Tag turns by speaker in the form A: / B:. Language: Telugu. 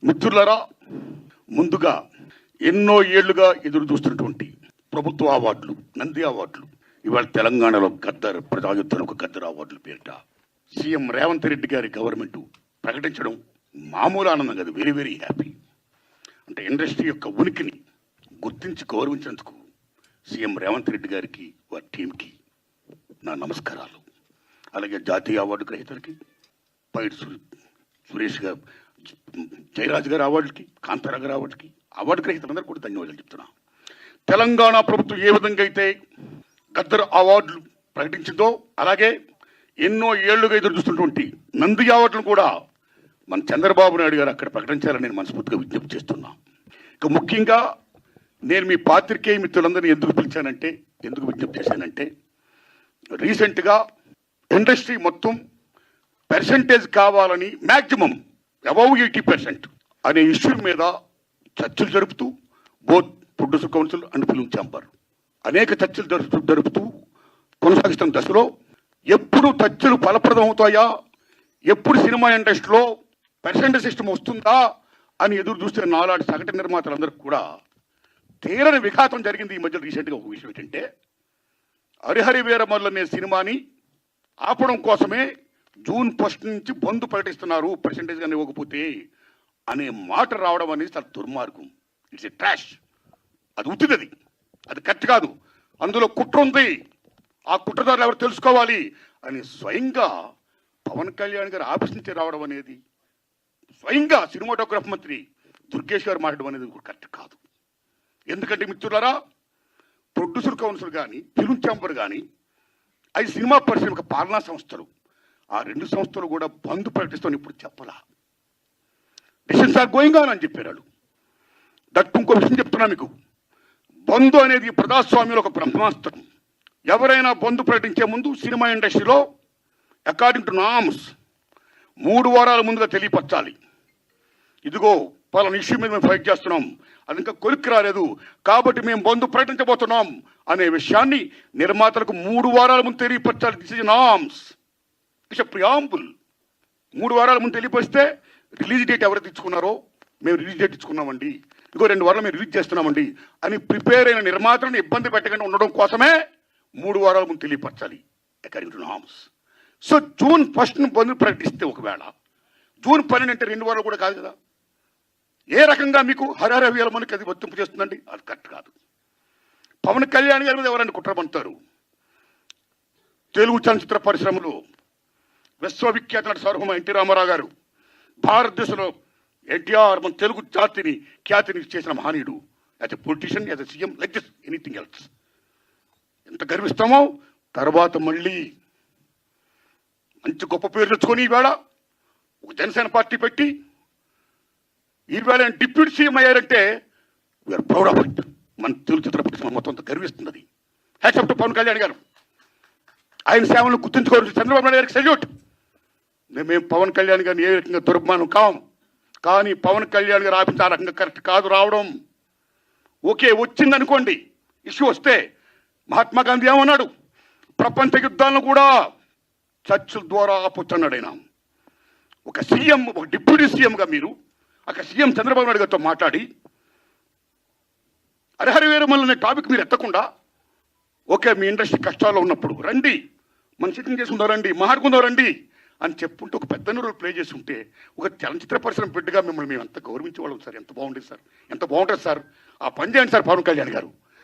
A: మిత్రులారా, ముందుగా ఎన్నో ఏళ్లుగా ఎదురు చూస్తున్నటువంటి ప్రభుత్వ అవార్డులు, నంది అవార్డులు ఇవాళ తెలంగాణలో గద్దర్ ప్రజాయుద్ధనకు గద్దర్ అవార్డులు పేరిట సీఎం రేవంత్ రెడ్డి గారి గవర్నమెంట్ ప్రకటించడం మామూలు ఆనందం కాదు. Very very happy. అంటే ఇండస్ట్రీ యొక్క ఉనికిని గుర్తించి గౌరవించినందుకు సీఎం రేవంత్ రెడ్డి గారికి, వారి టీంకి నా నమస్కారాలు. అలాగే జాతీయ అవార్డు గ్రహీతలకి, పైడి సురేష్ గారు, జయరాజ్ గారి అవార్డులకి, కాంతారా గారి అవార్డుకి, అవార్డు గ్రహీతలందరూ కూడా ధన్యవాదాలు చెప్తున్నా. తెలంగాణ ప్రభుత్వం ఏ విధంగా అయితే గద్దర్ అవార్డులు ప్రకటించిందో అలాగే ఎన్నో ఏళ్లుగా ఎదురు చూస్తున్నటువంటి నంది అవార్డులు కూడా మన చంద్రబాబు నాయుడు గారు అక్కడ ప్రకటించాలని నేను మనస్ఫూర్తిగా విజ్ఞప్తి చేస్తున్నా. ఇక ముఖ్యంగా నేను మీ పాత్రికేయ మిత్రులందరినీ ఎందుకు పిలిచానంటే, ఎందుకు విజ్ఞప్తి చేశానంటే, రీసెంట్గా ఇండస్ట్రీ మొత్తం పర్సంటేజ్ కావాలని మ్యాక్సిమం అబౌవ్ 80% అనే ఇష్యూ మీద చర్చలు జరుపుతూ both producer council and film chamber అనేక చర్చలు జరుపుతూ కొనసాగిస్తున్న దశలో ఎప్పుడు చర్చలు ఫలప్రదం అవుతాయా, ఎప్పుడు సినిమా ఇండస్ట్రీలో పర్సెంటేజ్ సిస్టమ్ వస్తుందా అని ఎదురు చూస్తే నాలాంటి సగటు నిర్మాతలందరికీ కూడా తీరని విఘాతం జరిగింది. ఈ మధ్య రీసెంట్గా ఒక విషయం ఏంటంటే, హరిహరి వీరమల్లు అనే సినిమాని ఆపడం కోసమే జూన్ 1 నుంచి బంద్ ప్రకటిస్తున్నారు పర్సెంటేజ్ కానీ ఇవ్వకపోతే అనే మాట రావడం అనేది చాలా దుర్మార్గం. It's a trash. అది ఉత్తిది, అది కరెక్ట్ కాదు. అందులో కుట్ర ఉంది. ఆ కుట్రదారులు ఎవరు తెలుసుకోవాలి అని స్వయంగా పవన్ కళ్యాణ్ గారు ఆఫీస్ నుంచి రావడం అనేది, స్వయంగా సినిమాటోగ్రఫీ మంత్రి దుర్గేష్ గారు మాట్లాడడం అనేది కరెక్ట్ కాదు. ఎందుకంటే మిత్రులారా, ప్రొడ్యూసర్ కౌన్సిల్ కానీ, ఫిల్మ్ ఛాంబర్ కానీ, అది సినిమా పరిశ్రమ పాలనా సంస్థలు, ఆ రెండు సంస్థలు కూడా బంద్ ప్రకటిస్తామని ఇప్పుడు చెప్పలా. డిసిషన్స్ ఆర్ గోయింగ్ ఆన్ అని చెప్పారు. దట్ ఇంకో విషయం చెప్తున్నా మీకు, బంద్ అనేది ప్రజాస్వామ్యంలో ఒక బ్రహ్మాస్త్రం. ఎవరైనా బంద్ ప్రకటించే ముందు సినిమా ఇండస్ట్రీలో అకార్డింగ్ టు నామ్స్ 3 వారాల ముందుగా తెలియపరచాలి. ఇదిగో పలానా ఇష్యూ మీద మేము ఫైట్ చేస్తున్నాం, అది ఇంకా కొలిక్కి రాలేదు కాబట్టి మేము బంద్ ప్రకటించబోతున్నాం అనే విషయాన్ని నిర్మాతలకు 3 వారాల ముందు తెలియపరచాలి. This is norms, it's a preamble. 3 వారాల ముందు తెలియపరిస్తే రిలీజ్ డేట్ ఎవరు తెచ్చుకున్నారో, మేము రిలీజ్ డేట్ ఇచ్చుకున్నామండి, ఇంకో 2 వారాలు మేము రిలీజ్ చేస్తున్నామండి అని ప్రిపేర్ అయిన నిర్మాతలను ఇబ్బంది పెట్టకుండా ఉండడం కోసమే 3 వారాల ముందు తెలియపరచాలి according to norms. So June 1 bandh ప్రకటిస్తే ఒకవేళ జూన్ 12 అంటే 2 వారాలు కూడా కాదు కదా. ఏ రకంగా మీకు హరిహర వీరమల్లుకి అది వర్తింపు చేస్తుందండి? అది కరెక్ట్ కాదు. పవన్ కళ్యాణ్ గారి మీద ఎవరైనా కుట్రపడతారు. తెలుగు చలనచిత్ర పరిశ్రమలో విశ్వవిఖ్యాత నట సార్వభౌమ ఎన్టీ రామారావు గారు, భారతదేశంలో ఎన్టీఆర్ మన తెలుగు జాతిని ఖ్యాతిని చేసిన మహనీయుడు. As a politician, as a CM, like this anything else. ఎంత గర్విస్తామో. తర్వాత మళ్ళీ మంచి గొప్ప పేరు తెచ్చుకొని ఈవేళ ఒక జనసేన పార్టీ పెట్టి ఈవేళ డిప్యూటీ సీఎం అయ్యారంటే వీఆర్ ప్రౌడ్ ఆఫ్ ఇట్. మన తెలుగు చిత్ర పరిశ్రమ మొత్తం అంతా గర్విస్తుంది. Hats off to Pawan Kalyan garu. ఆయన సేవలను గుర్తుంచుకోవాలి. చంద్రబాబు నాయుడు గారికి సెల్యూట్. మేము పవన్ కళ్యాణ్ గారిని ఏ రకంగా దుర్మానం కాం, కానీ పవన్ కళ్యాణ్ గారు ఆఫీస్ ఆ రకంగా కరెక్ట్ కాదు రావడం. ఓకే, వచ్చిందనుకోండి, ఇష్యూ వస్తే మహాత్మా గాంధీ ఏమన్నాడు, ప్రపంచ యుద్ధాలను కూడా చర్చల ద్వారా ఆపొచ్చన్నాడు ఆయన. ఒక సీఎం, ఒక డిప్యూటీ సీఎంగా మీరు అక్కడ సీఎం చంద్రబాబు నాయుడు గారితో మాట్లాడి హరిహర వీరమల్లు అనే టాపిక్ మీరు ఎత్తకుండా, ఓకే మీ ఇండస్ట్రీ కష్టాల్లో ఉన్నప్పుడు రండి, మన సిట్టింగ్ చేసుకుందాం రండి, మాట్లాడుకుందాం రండి అని చెప్పుంటే ఒక పెద్ద రోల్ ప్లే చేసి ఉంటే ఒక చలనచిత్ర పరిశ్రమ బిడ్డగా మిమ్మల్ని మేము ఎంత గౌరవించేవాళ్ళం సార్. ఎంత బాగుండేది సార్, ఎంత బాగుంటుంది సార్. ఆ పని చేయండి సార్ పవన్ కళ్యాణ్ గారు.